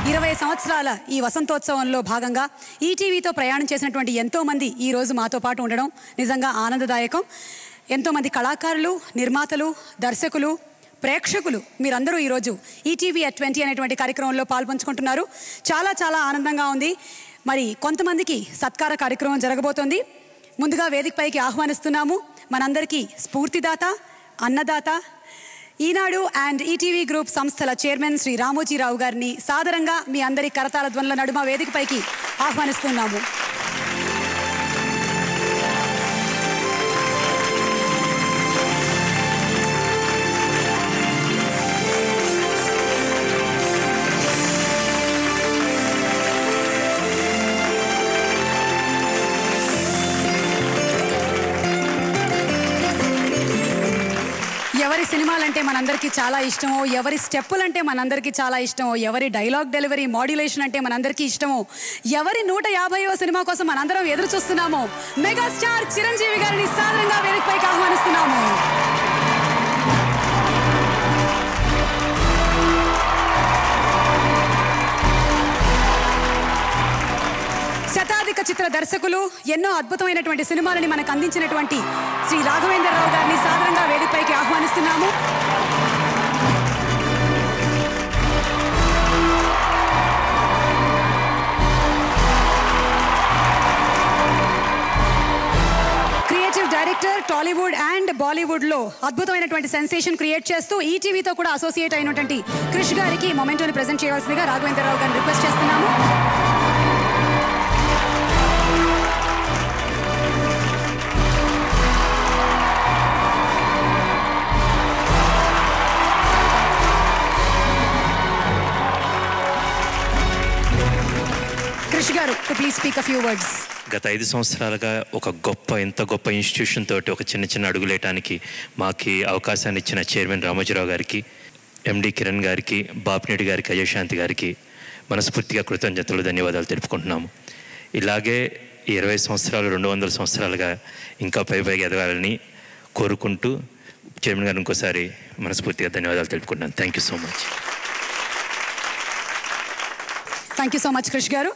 20 సంవత్సరాల ఈ వసంతోత్సవంలో భాగంగా ఈటీవీతో ప్రయాణం చేసినటువంటి ఎంతోమంది ఈరోజు మాతో పాటు ఉండడం నిజంగా ఆనందదాయకం. ఎంతోమంది కళాకారులు, నిర్మాతలు, దర్శకులు, ప్రేక్షకులు మీరందరూ ఈరోజు ఈటీవీ at 20 అనేటువంటి కార్యక్రమంలో పాల్పంచుకుంటున్నారు. చాలా చాలా ఆనందంగా ఉంది. మరి కొంతమందికి సత్కార కార్యక్రమం జరగబోతోంది. ముందుగా వేదికపైకి ఆహ్వానిస్తున్నాము మనందరికీ స్ఫూర్తిదాత, అన్నదాత, ఈనాడు అండ్ ఈటీవీ గ్రూప్ సంస్థల చైర్మన్ శ్రీ రామోజీరావు గారిని సాదరంగా మీ అందరి కరతాళ ధ్వనుల నడుమ వేదికపైకి ఆహ్వానిస్తున్నాము. ఎవరి సినిమాలంటే మనందరికీ చాలా ఇష్టమో, ఎవరి స్టెప్పులంటే మనందరికీ చాలా ఇష్టమో, ఎవరి డైలాగ్ డెలివరీ మాడ్యులేషన్ అంటే మనందరికీ ఇష్టమో, ఎవరి 150వ సినిమా కోసం మనందరం ఎదురు చూస్తున్నామో మెగాస్టార్ చిరంజీవి గారిని సాదరంగా వేదికపైకి ఆహ్వానిస్తున్నాము. శతాధిక చిత్ర దర్శకులు, ఎన్నో అద్భుతమైనటువంటి సినిమాలని మనకు అందించినటువంటి శ్రీ రాఘవేంద్రరావు గారిని సాదరంగా వేదికపైకి ఆహ్వానిస్తున్నాము. Creative director, Tollywood and Bollywood లో అద్భుతమైనటువంటి సెన్సేషన్ క్రియేట్ చేస్తూ ఈటీవీతో కూడా అసోసియేట్ అయినటువంటి క్రిష్ గారికి మొమెంటోని ప్రెజెంట్ చేయవలసిందిగా రాఘవేంద్రరావు గారిని రిక్వెస్ట్ చేస్తున్నాము. Please speak a few words. గత 5 సంవత్సరాలుగా ఇంత గొప్ప ఇన్స్టిట్యూషన్ తోటి ఒక చిన్న అడుగులేయటానికి మాకు అవకాశాన్ని ఇచ్చిన చైర్మన్ రామోజీరావు గారికి, ఎండి కిరణ్ గారికి, బాపినేడి గారికి, అజయశాంతి గారికి మనస్ఫూర్తిగా కృతజ్ఞతలు, ధన్యవాదాలు తెలుపుకుంటున్నాము. ఇలాగే 20 సంవత్సరాలు 200 సంవత్సరాలుగా ఇంకా పైగా ఎదగాలని కోరుకుంటూ చైర్మన్ గారు ఇంకోసారి మనస్ఫూర్తిగా ధన్యవాదాలు తెలుపుకుంటున్నాను. Thank you so much. Thank you so much Krish గారు.